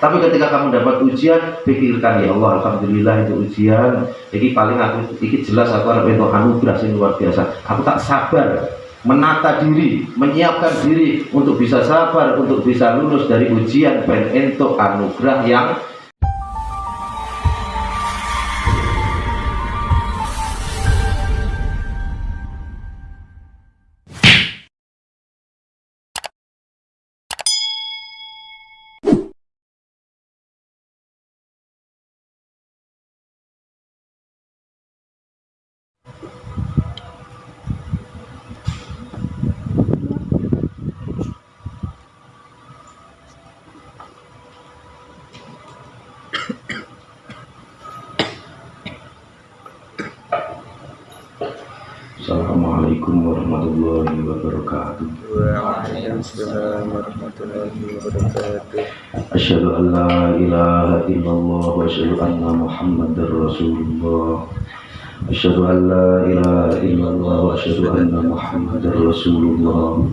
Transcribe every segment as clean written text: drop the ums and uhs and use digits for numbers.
Tapi ketika kamu dapat ujian, pikirkan, ya Allah, alhamdulillah itu ujian. Jadi paling aku jelas aku harap itu anugerah yang luar biasa. Aku tak sabar menata diri, menyiapkan diri untuk bisa sabar, untuk bisa lulus dari ujian dan untuk anugerah yang Assalamualaikum warahmatullahi wabarakatuh. Waalaikumsalam warahmatullahi wabarakatuh. Asyhadu an la ilaha illallah wa asyhadu anna Muhammadar Rasulullah. Asyhadu an la ilaha illallah wa asyhadu anna Muhammadar Rasulullah.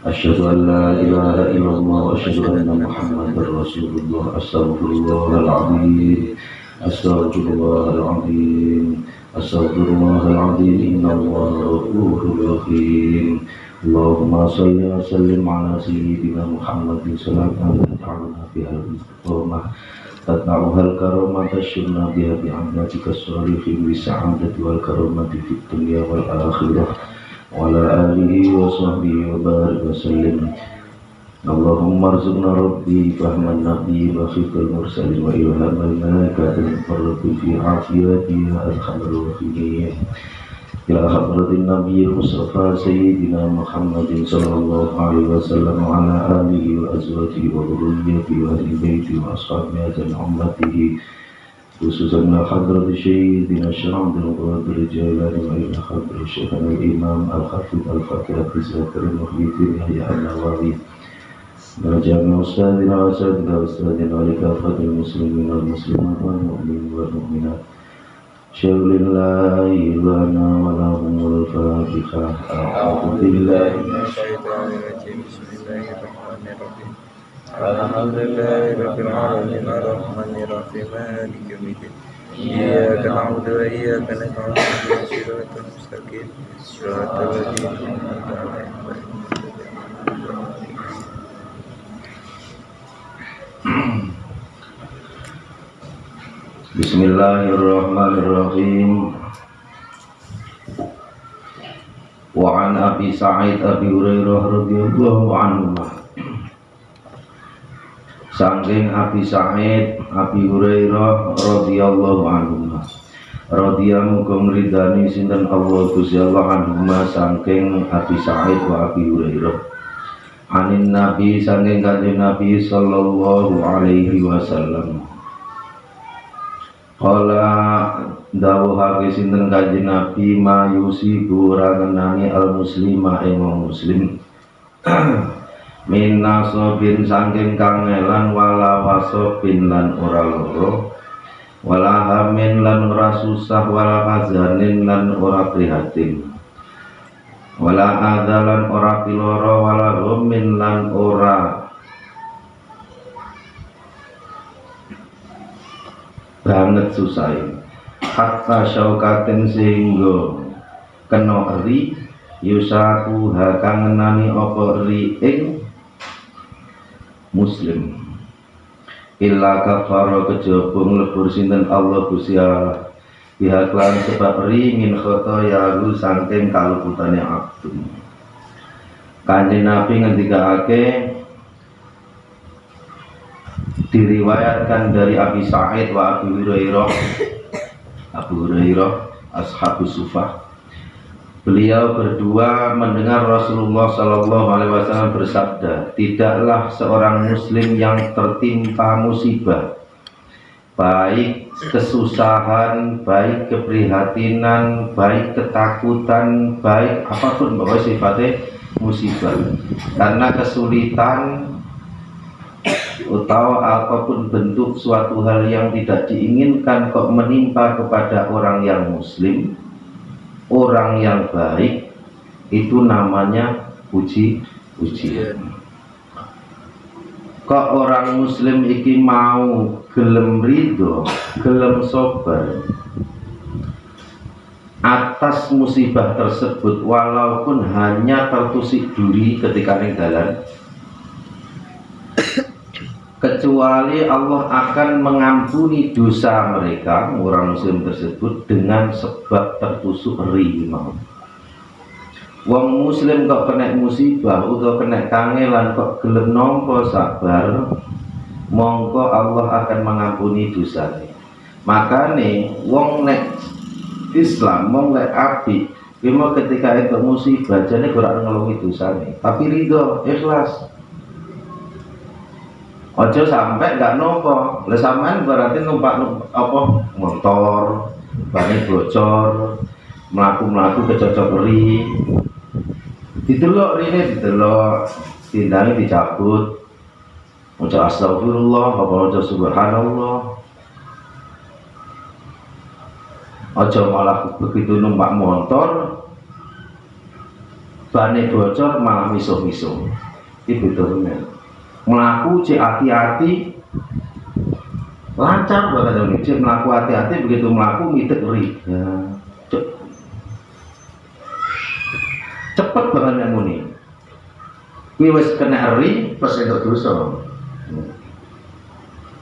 Asyhadu an la ilaha illallah wa asyhadu anna Muhammadar Rasulullah. Astaghfirullahaladzim. Astaghfirullahaladzim. Astaghfirullahaladzim. Innallaha ghafurur rahim. Allahumma shalli wa sallim ala sayyidina Muhammadin sallallahu ta'ala biha al-istiqamah tata'uha al-karamah tasyurna biha bi'amdatika as-salihin bi sa'adati wal karamati fid dunya wal akhirah wa ala alihi wa sahbihi wa barik wa sallim. Allahumma arzuqna rabbi fahman nabi wa khifal mursalin wa ilhamal malaikatil muqarrabin fi afiyati ya arhamar rahimin. Ila hadratin nabiyil mustafa sayyidina Muhammadin sallallahu alaihi wasallam wa ala alihi wa azwajihi wa dhurriyyatihi wa ahli baiti wa ashabihi dan ummatihi, khususan ila hadrati sayyidina Syamsul Qadir Jailani wa ila hadrati Syekhana Imam Al-Hafidh Al-Faqih Al-Zakir Muhyiddin Yahya An-Nawawi wa jami'a ustadzina wa ustadzina wa likafatil muslimin wal muslimat wal mu'minin wal mu'minat. Syaulillahi lana wa lahumul fatihah. A'udzu billahi minasyaitonir rajim. Bismillahirrahmanirrahim. Alhamdulillahi rabbil alamin arrahmanir rahim maliki yaumiddin. Iyyaka na'budu wa iyyaka nasta'in ihdinas siratal mustaqim siratal ladzina an'amta 'alaihim. Bismillahirrahmanirrahim. Wa an Abi Sa'id Abi Hurairah radhiyallahu anhu. Saking Abi Sa'id Abi Hurairah radhiyallahu anhu. Radhiyallahu ngridani sinten Allah Gusti Allah anhu saking Abi Sa'id wa Abi Hurairah. Anin Nabi saking kanjeng Nabi sallallahu alaihi wasallam. Qala dawuhake sinten kanjeng Nabi mayusibu ora ngenani al muslima ing wong muslim min nasobin saking kangelan wala wasobin lan ora loro wala hamin lan ora susah wala hazanin lan ora prihatin wala adalan ora piloro wala ghamin lan ora banget susahin hatta syaukatin sehingga kena eri yusaku hakang ngenani apa eri ing muslim illa kafara kejaba nglebur sinten Allah Gusti Allah pihak lan sebab eri min khotoyahu saking kaluputane abdu. Kanjeng Nabi ngendikake diriwayatkan dari Abi Sa'id wa Abi Hurairah. Abu Hurairah ashabus sufah, beliau berdua mendengar Rasulullah Sallallahu Alaihi Wasallam bersabda, tidaklah seorang muslim yang tertimpa musibah, baik kesusahan, baik keprihatinan, baik ketakutan, baik apapun bahwa sifatnya musibah, karena kesulitan atau apapun bentuk suatu hal yang tidak diinginkan kok menimpa kepada orang yang muslim, orang yang baik, itu namanya puji-pujian. kok orang muslim iki mau gelem ridho, gelem sabar atas musibah tersebut walaupun hanya tertusik duri ketika ning dalan, kecuali Allah akan mengampuni dosa mereka orang muslim tersebut dengan sebab tertusuk ri mau. Wong muslim kok kena musibah utawa kena kangelan kok gelem nampa sabar, mongko Allah akan mengampuni dosane. Makane wong nek Islam wong nek apik Bimo ketika itu musibah jane ora ngelungi dosane, tapi ridho, ikhlas. Ojo sampai gak nompo. Lah sampean berarti numpak apa motor, bane bocor, mlaku-mlaku kecocok ri. Didelok rene didelok, tindane dicabut. Maca astagfirullah, apa maca subhanallah. Ojo malah begitu numpak motor bane bocor malah misuh-misuh. Iki betulnya melaku cek hati-hati lancar banget ini cek melaku hati-hati, begitu melaku mitek ri ya, cepet banget yang muni kuwi wis kena ri pas entuk dosa.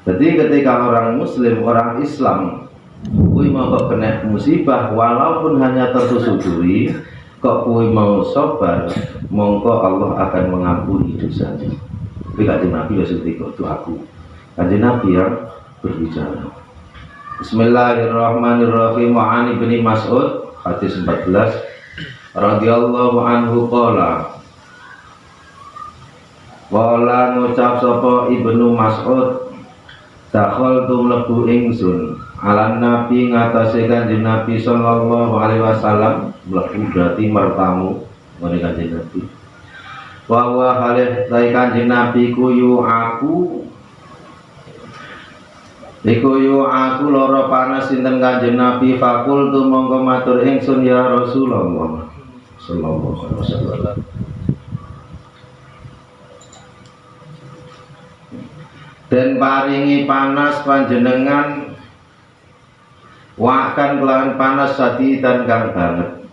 Jadi ketika orang muslim, orang Islam kuwi mau kok kena musibah walaupun hanya tertusuk duri, kok kuwi mau sabar, mongko Allah akan mengampuni dosanya. Tapi Kanjeng Nabi ya sedikit doaku. Kanjeng Nabi yang berbicara. Bismillahirrahmanirrahim. Wa an Ibnu Mas'ud hadis 14 radhiyallahu anhu qala. Wala ngucap sapa Ibnu Mas'ud, dakhaltu mlebu ingsun ala Nabi ngatasé Kanjeng Nabi sallallahu alaihi wasallam, mlebu berarti mertamu ngene Kanjeng Nabi. Wa wa halih tai Kanjeng Nabi kuyu aku lara panas sinten Kanjeng Nabi, fakul tu mongko matur ingsun ya Rasulullah sallallahu alaihi wasallam. Dan paringi panas panjenengan wakan kelawan panas sadidan kang banget.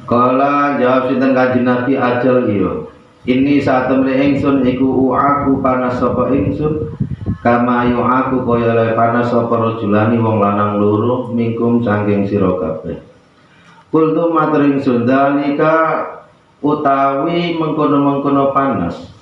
Kala jawab sinten Kanjeng Nabi, ajal iyo ini saat temne ingsun iku aku panas sapa ingsun kama yu aku kaya le panas sapa rajulani wong lanang loro mingkum saking sira kabeh. Kultu matur ingsun dalika utawi mengkono-mengkono panas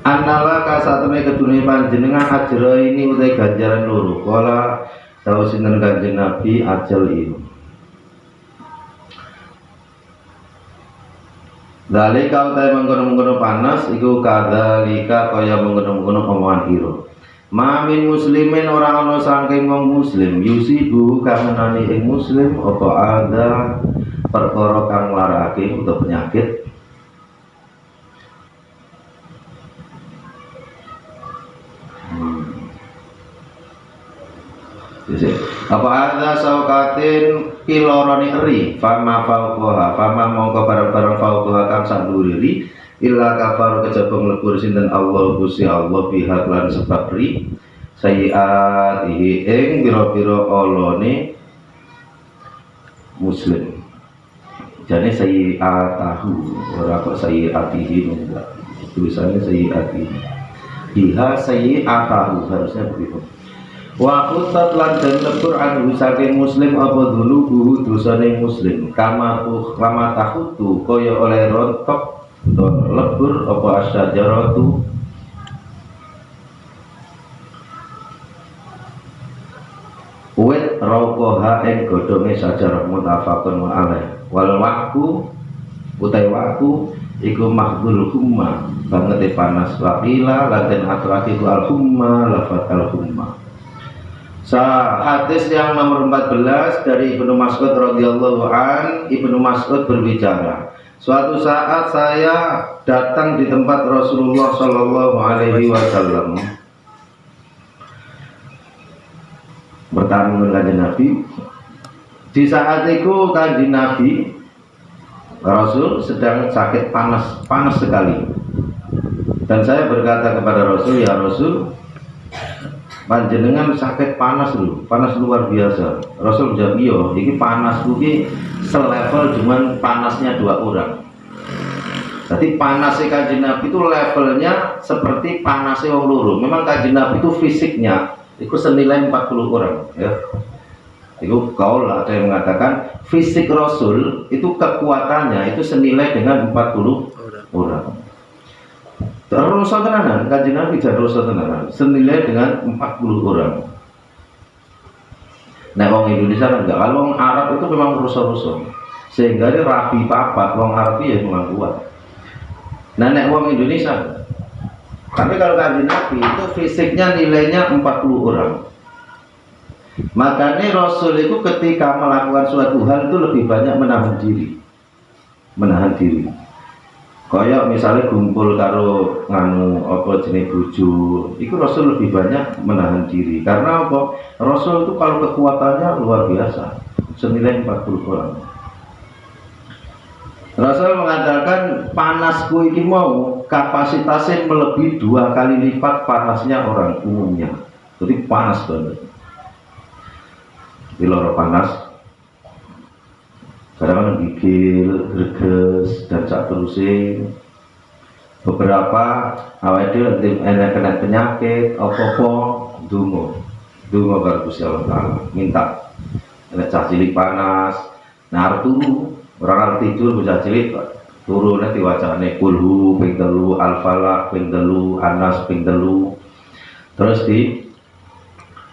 Anala kasatune kedune panjenengan ajra ini utai ganjaran loro. Kala dawuh sinten Kanjeng Nabi, ajal ini. Dalika utai mengkono-mengkono panas iku kadzalika kaya mengkono-mengkono omongan ira. Mamin muslimin ora ana saking wong muslim yusibu kang menani ing muslim apa ada perkara kang larake utawa penyakit apa ada saukatin piloroni eri fama fauqoha fama mongko barang-barang fauqoha kang sanduriri illa kafar kejaba nglebur sinten Allah Gusti Allah pihak lan sebab ri sayiatihi ing pira-pira olone muslim. Jane sayiatahu ora kok sayiatihi enggak, tulisannya sayiatihi biha sayiatahu harusnya begitu. Wa qutat lan den lebur anu saking muslim apa dulu dosane muslim kama tahutu kaya oleh rontok don lebur apa asyajaratu wit rauqaha ing godhonge sajarah mutafaqun alaih wal waqu utai waqu iku mahdzul humma banget panas waqila lan den aturake al humma lafat al humma. Hadis yang nomor 14 dari Ibnu Mas'ud radhiyallahu an, Ibnu Mas'ud berbicara, Suatu saat saya datang di tempat Rasulullah Shallallahu Alaihi Wasallam bertamu dengan kanjeng Nabi. Di saat itu kanjeng Nabi Rasul sedang sakit panas sekali. Dan saya berkata kepada Rasul, ya Rasul, panjenengan sakit panas luar biasa. Rasul jawab, iya, ini panas ini selevel dengan panasnya 2 orang. Jadi panasnya kanjeng Nabi itu levelnya seperti panasnya wong loro. Memang kanjeng Nabi itu fisiknya itu senilai 40 orang, ya. Itu kaul ada yang mengatakan fisik Rasul itu kekuatannya itu senilai dengan 40 orang. Terus tenanan, kanjeng Nabi jadul tenanan senilai dengan 40 orang. Nah, orang Indonesia kan enggak. Kalau orang Arab itu memang rusuh-rusuh, sehingga dia rapi papat. Orang Arab ya memang kuat. Nah, nek orang Indonesia. Tapi kalau kanjeng Nabi itu fisiknya nilainya 40 orang. Makanya Rasul itu ketika melakukan suatu hal itu lebih banyak menahan diri. Kayak misalnya kumpul karo nganu apa jenis bojo, itu Rasul lebih banyak menahan diri. Karena apa? Rasul itu kalau kekuatannya luar biasa, senilai 40 orang. Rasul mengatakan panasku ini mau kapasitasnya melebihi 2 kali lipat panasnya orang umumnya. Jadi panas banget. Di loro panas. Kadang-kadang gigil, greges, dan sak terusé. Beberapa awake dhewe kena penyakit apa-apa ndonga karo Gusti Allah Taala, minta nek cah cilik panas, nah arep turu, ora arep tidur bocah cilik turu nek diwacane kulhu ping 3, al-falaq ping 3, anas ping 3. Terus di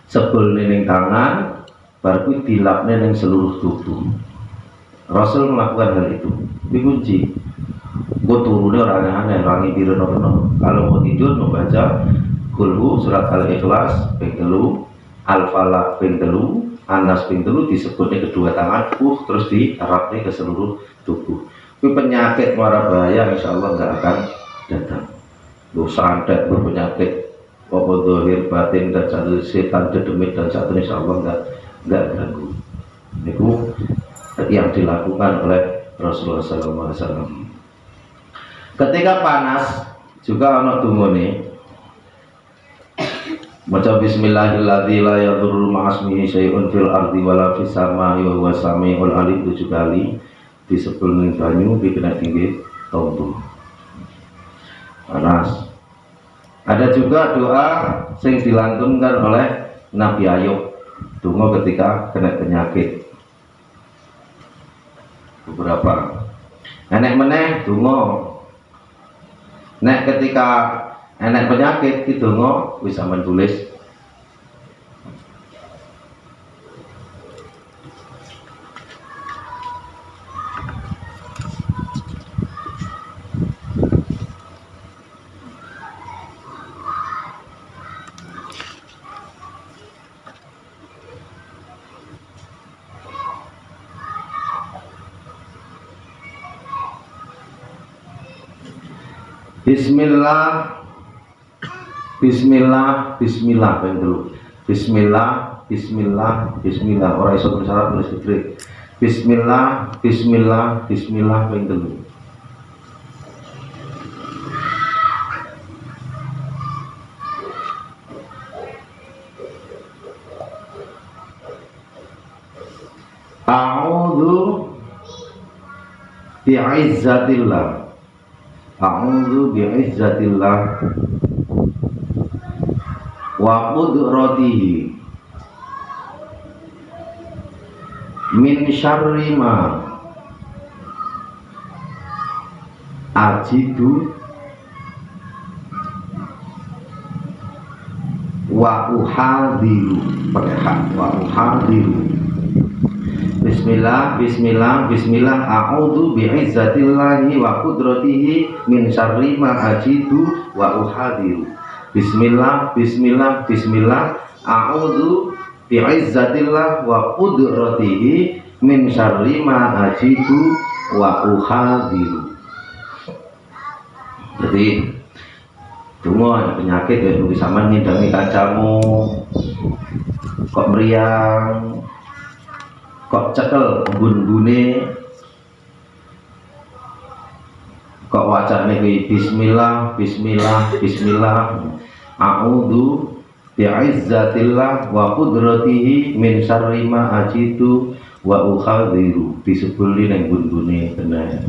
sebel ning tangan, bar kuwi dilapne ning seluruh tubuh. Rasul melakukan hal itu, dikunci. Gue turunnya orang aneh, orang ngibirin no. Kalau mau tidur membaca kulhu surat al-ikhlas ping 3, al-falaq ping 3, anas ping 3 disebutnya kedua tangan, terus diharapnya ke seluruh tubuh. Tapi penyakit muara bahaya insya Allah nggak akan datang. Lu santet berpenyakit apa dohir batin dan satu setan dedemit dan satu insya Allah nggak ganggu. Itu yang dilakukan oleh Rasulullah SAW. Ketika panas juga ana dungane. Maca bismillahirrahmanirrahim la yadurru ma'asmihi syai'un fil ardi wala fis samai wa huwas samiul alim 7 kali disebul ning banyu dikena tinggi tombo. Panas. Ada juga doa yang dilantunkan oleh Nabi Ayub, donga ketika kena penyakit. Beberapa enek meneh donga nek ketika enek penyakit itu donga bisa menulis. Bismillah, Bismillah, Bismillah, dulu. Bismillah, Bismillah, Bismillah. Orang iso bersyarat tulis dikrik. Bismillah, Bismillah, Bismillah, dulu. A'udzu bi'izzatillah. A'udzu bi'izzatillah wa qudratihi min syarri ma ajidu wa uhadiru. Pakai hak, wa uhadiru. Bismillah, Bismillah, Bismillah. A'udzu bi'izzatillahi wa qudratihi min syarri ma ajidu wa uhadiru. Bismillah, Bismillah, Bismillah. A'udzu bi'izzatillah wa qudratihi min syarri ma ajidu wa uhadiru. Jadi dungo penyakit ya nulis sampean ngindangi kancamu kok meriang, kok cekel embun-embune, kok wacane kuwi bismillah bismillah bismillah a'udzu bi'izzatillah wa qudratihi min syarri ma ajitu wa ukhadiru. Disebuli ning embun-embune kena.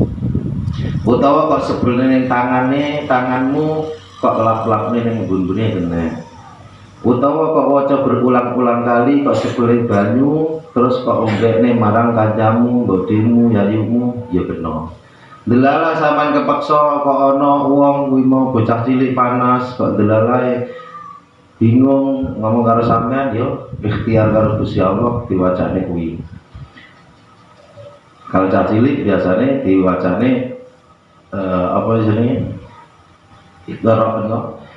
Utawa kok sebelne ning tanganmu kok lap-lapne ning embun-embune kena. Utawa kok waca berulang-ulang kali kok sebelin banyu terus kok ombekne marang kancamu, godemu, yayumu ya kena. Delala sampean kepeksa kok ana wong kuwi mau bocah cilik panas kok delalae bingung ngomong karo sampean yo ikhtiar karo Gusti Allah diwacane kuwi. Kalau cah cilik biasane diwacane apa jenenge?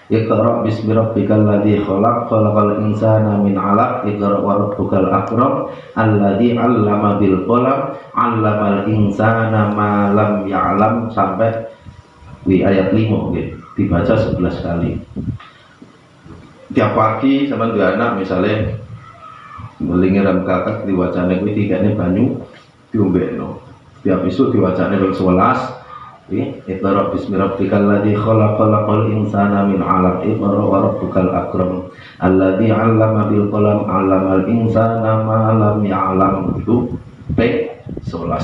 Iqra bismi rabbikal ladzi khalaq khalaqal insana min 'alaq iqra wa rabbukal akram alladzi 'allama bil qalam 'allamal insana ma lam ya'lam sampai di ayat 5 nggih dibaca 11 kali. Tiap pagi sampean duwe anak misale melingiran kakak diwacane kuwi tikane banyu diombekno. Tiap isu diwacane ping 11 Iqra bismi rabbikal ladzi khalaq khalaqal insana min 'alaq iqra wa rabbukal akram alladzi 'allama bil qalam 'allamal insana ma lam ya'lam. Itu P11.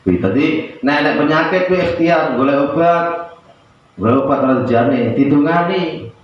Tadi nek penyakit kuwi ikhtiar golek obat rejane ditungani.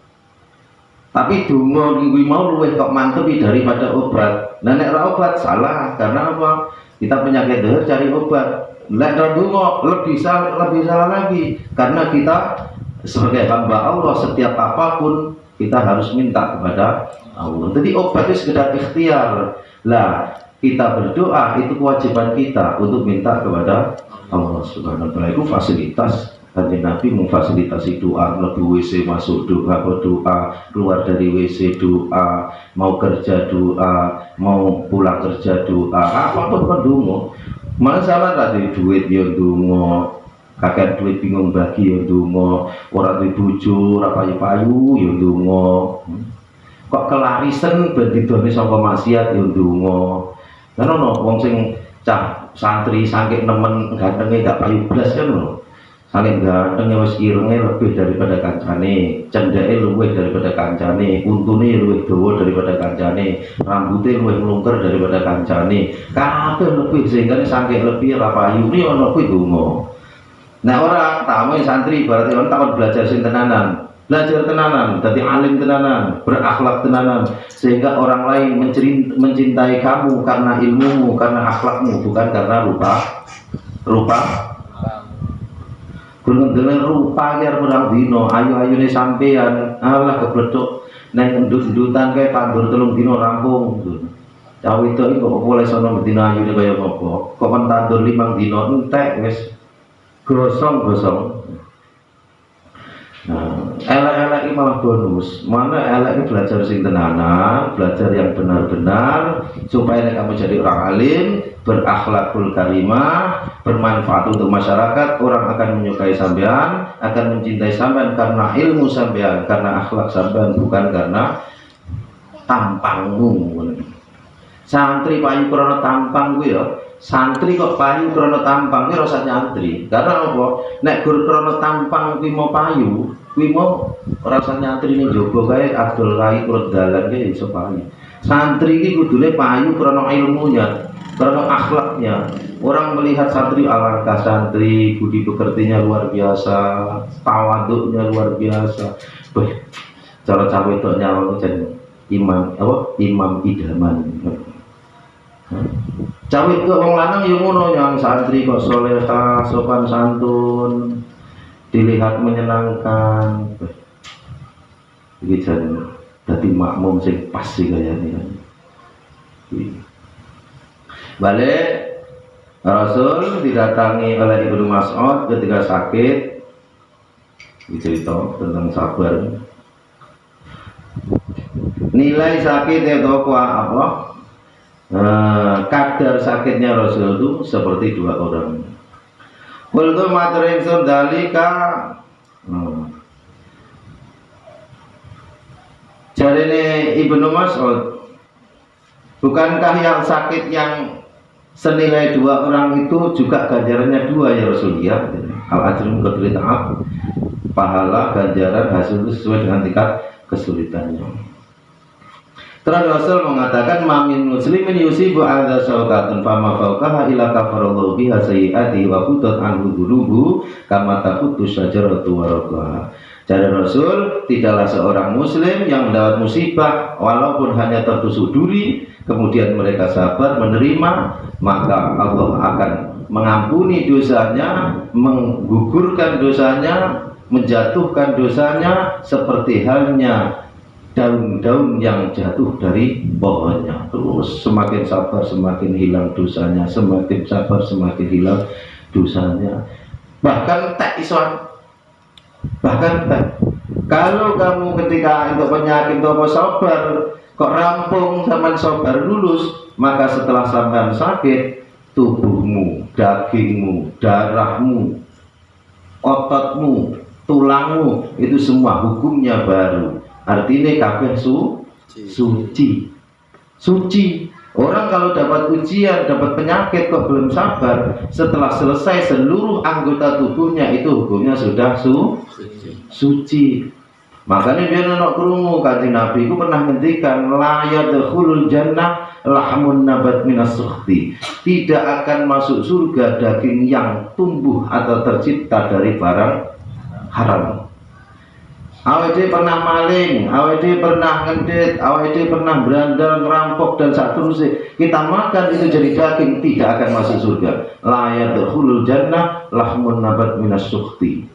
Tapi donga kuwi mau luwih kok mantepi daripada obat. Nah nek ora obat salah karena apa? Kita penyakit dhewe cari obat. Lek donga lebih salah lagi karena kita sebagai hamba Allah setiap apapun kita harus minta kepada Allah. Jadi obat itu sekedar ikhtiar. Lah kita berdoa itu kewajiban kita untuk minta kepada Allah Subhanahu wa taala. Itu fasilitas Kanjeng Nabi memfasilitasi doa, lebih WC masuk doa, berdoa, keluar dari WC doa, mau kerja doa, mau pulang kerja doa, apapun pendungo. Masalah tadi duit yo ndonga, kakek duit bingung bagi yo ndonga, ora duwe bojo, ora payu-payu yo ndonga. Kok kelarisan ben didone saka maksiat yo ndonga. Kan ono wong sing cah santri saking nemen gantenge gak payu blas kan lho. Saking gantenge wis irenge lebih daripada kancane, cendeke luwih daripada kancane, untune luwih dawa daripada kancane, rambutnya luwih mlungker daripada kancane. Kabeh lebih sehingga saking lebih ora payu ni ono kuwi donga. Nah ora tamu santri berarti orang takon belajar sing tenanan. Belajar tenanan, dadi alim tenanan, berakhlak tenanan sehingga orang lain mencintai kamu karena ilmumu, karena akhlakmu, bukan karena rupa. Dengan rupa biar kurang dino, ayu-ayu nih sampean, Allah kebledok, neng endut-endutan kayak tandur telung dino rampung. Cawe itu kok boleh sono dino ayu nih kayak apa? Kok kan tandur 5 dino entek wes gosong. Nah, elek-elek ini malah bonus. Mana elek ini belajar sing tenanan, belajar yang benar-benar supaya kamu jadi orang alim, berakhlakul karimah, bermanfaat untuk masyarakat. Orang akan menyukai sampean, akan mencintai sampean karena ilmu sampean, karena akhlak sampean, bukan karena tampangmu. Santri payu krono tampang gue ya. Santri kok payu krono tampang ini rasa nyantri. Karena apa? Nek gur krono tampang kuwi mau payu, kuwi mau rasa nyantri ning jogo kae Abdul Rai kurut dalan kae iso payu. Santri iki kudune payu krono ilmunya, krono akhlaknya. Orang melihat santri alangkah santri, budi pekertinya luar biasa, tawaduknya luar biasa. Beh, cara cawe tok nyawa jen imam idaman. Cawe itu wong lanang yo ngono yang santri kok solehah, sopan santun, dilihat menyenangkan. Iki jan dadi makmum sing pas sih kayane. Balik Rasul didatangi oleh Ibnu Mas'ud ketika sakit. Dicerita tentang sabar. Nilai sakit itu apa? kadar sakitnya Rasul itu seperti 2 orang. Qultu matur ingsun dalika jarene Ibnu Mas'ud, bukankah yang sakit yang senilai 2 orang itu juga ganjarannya 2 ya Rasul? Ya, al-ajrun qadri ta'ab, pahala ganjaran hasil itu sesuai dengan tingkat kesulitannya. Terus Rasul mengatakan mamin muslimin yusibu adza syauqatun fama fawqaha ila kafarallahu biha sayyi'ati wa qutat anhu dhunubu kama taqutu syajaratu waraqaha. Jadi Rasul, tidaklah seorang muslim yang mendapat musibah walaupun hanya tertusuk duri, kemudian mereka sabar menerima, maka Allah akan mengampuni dosanya, menggugurkan dosanya, menjatuhkan dosanya seperti halnya daun-daun yang jatuh dari pohonnya. Terus semakin sabar semakin hilang dosanya, semakin sabar semakin hilang dosanya. Bahkan kalau kamu ketika untuk penyakit atau sabar kok rampung sampai sabar lulus, maka setelah sampai sakit, tubuhmu, dagingmu, darahmu, ototmu, tulangmu itu semua hukumnya baru. Artinya kabeh suci. Orang kalau dapat ujian, dapat penyakit kok belum sabar, setelah selesai seluruh anggota tubuhnya itu hukumnya sudah suci. Makanya dia nonok krungu kanjeng Nabi itu pernah ngendikan la yadkhulul jannah lahmun nabat minas sukhti. Tidak akan masuk surga daging yang tumbuh atau tercipta dari barang haram. Awede pernah maling, awede pernah ngendit, awede pernah berandal, ngerampok dan seterusnya. Kita makan itu jadi daging, tidak akan masuk surga. La yadkhulul jannah lahmun nabat minas sukhti.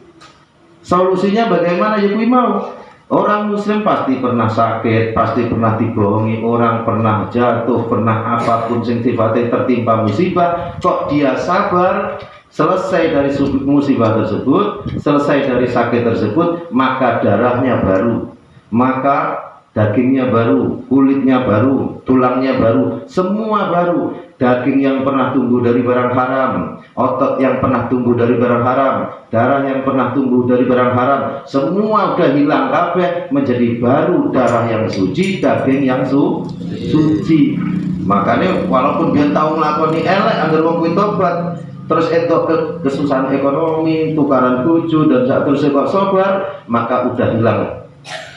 Solusinya bagaimana ya kui mau? Orang muslim pasti pernah sakit, pasti pernah dibohongi orang, pernah jatuh, pernah apapun sing sifatnya tertimpa musibah, kok dia sabar, selesai dari musibah tersebut, selesai dari sakit tersebut, maka darahnya baru, maka dagingnya baru, kulitnya baru, tulangnya baru, semua baru. Daging yang pernah tumbuh dari barang haram, otot yang pernah tumbuh dari barang haram, darah yang pernah tumbuh dari barang haram, semua udah hilang kabeh, menjadi baru darah yang suci, daging yang suci. Makanya walaupun dia tahu nglakoni elek anggar wong kuwi tobat, terus entuk kesusahan ekonomi, tukaran bojo dan sak terus kok sabar, maka udah hilang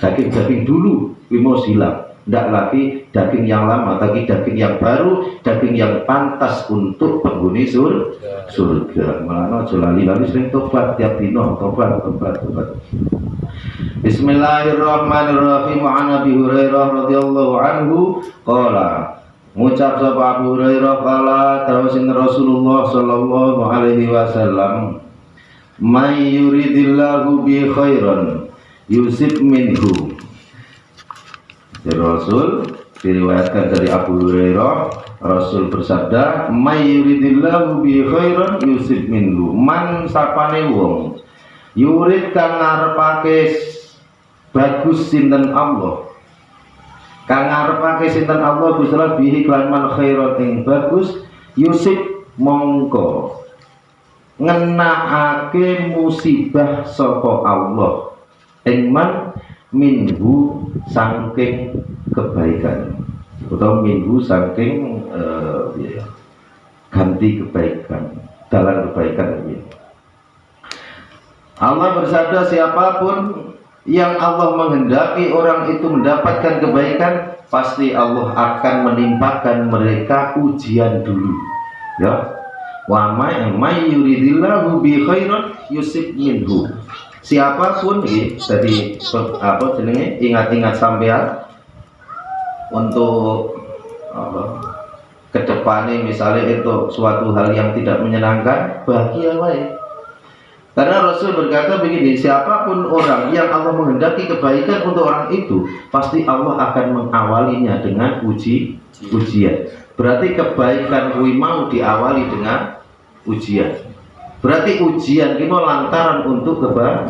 daging-daging dulu wimos hilang. Tidak lagi daging yang lama, tapi daging yang baru, daging yang pantas untuk penghuni surga. Malah aja lali-lali sering tobat tiap dino, tobat. Bismillahirrahmanirrahim. An Abi Hurairah radhiyallahu anhu qala, ngucap sapa Abu Hurairah qala tawasin Rasulullah sallallahu alaihi wasallam, may yuridillahu bi khairan yusib minhu. Rasul diriwayatkan dari Abu Hurairah, Rasul bersabda, may yuridillahu bi khairan yusib minhu. Man sapane wong yurid kang ngarepake bagus sinten Allah, kang ngarepake sinten Allah bisalah bihi lan man khairan ing bagus, yusib mongko ngenakake musibah sapa Allah ing man minhu saking kebaikan, atau minhu saking ganti kebaikan, dalam kebaikan ini. Allah bersabda, siapapun yang Allah menghendaki orang itu mendapatkan kebaikan, pasti Allah akan menimpakan mereka ujian dulu. Ya, wa may yuridillahu bi khairan yusib minhu. Siapapun jadi apa jenenge, ingat-ingat sampean untuk kedepannya, misalnya itu suatu hal yang tidak menyenangkan, bahagia wae. Karena Rasul berkata begini, siapapun orang yang Allah menghendaki kebaikan untuk orang itu, pasti Allah akan mengawalinya dengan ujian. Berarti kebaikan kuwi mau diawali dengan ujian. Berarti ujian ini lantaran untuk kebaikan.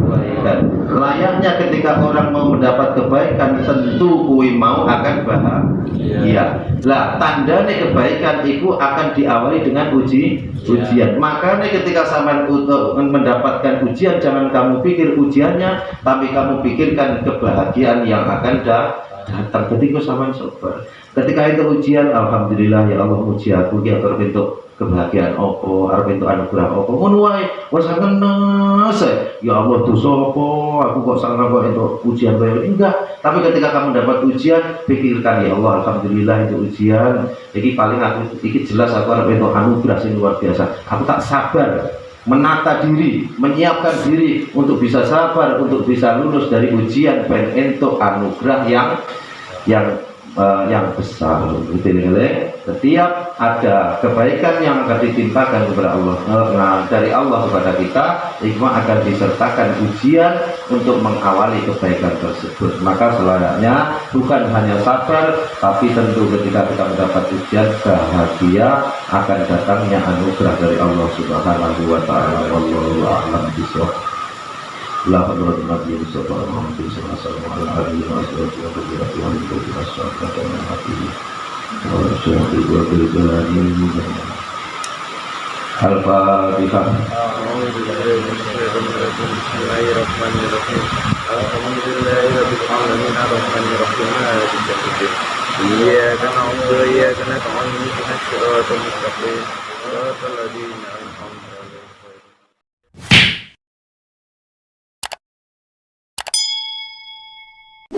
kebaikan. Layaknya ketika orang mau mendapat kebaikan, tentu kui mau akan bahagia. Lah tandane kebaikan itu akan diawali dengan ujian. Makanya ketika sampean untuk mendapatkan ujian, jangan kamu pikir ujiannya, tapi kamu pikirkan kebahagiaan yang akan datang ketika sampean sabar. Ketika itu ujian, alhamdulillah ya Allah uji aku ki arep entuk kebahagiaan opo, arep entuk anugerah opo. Ngono wae, wis ngenes. Ya Allah dosa opo, aku kok salah kok entuk ujian kaya enggak. Tapi ketika kamu dapat ujian, pikirkan ya Allah alhamdulillah itu ujian. Iki paling aku iki jelas aku arep entuk anugerah sing luar biasa. Aku tak sabar menata diri, menyiapkan diri untuk bisa sabar, untuk bisa lulus dari ujian ben entuk anugerah yang besar. Setiap ada kebaikan yang akan ditimpakan kepada Allah, dari Allah kepada kita, hikmah akan disertakan ujian untuk mengawali kebaikan tersebut. Maka selayaknya bukan hanya sabar, tapi tentu ketika kita mendapat ujian, bahagia akan datangnya anugerah dari Allah Subhanahu wa Ta'ala. Wallahu a'lam bishawab. La hawla wala quwwata illa billah. Muhammadin sallallahu alaihi wasallam. Al-Fatihah. Bismillahirrahmanirrahim. Alhamdulillahirabbil alamin arrahmanirrahim maliki yaumiddin. Iyyaka na'budu wa iyyaka nasta'in ihdinas siratal mustaqim. Shiratal ladzina an'amta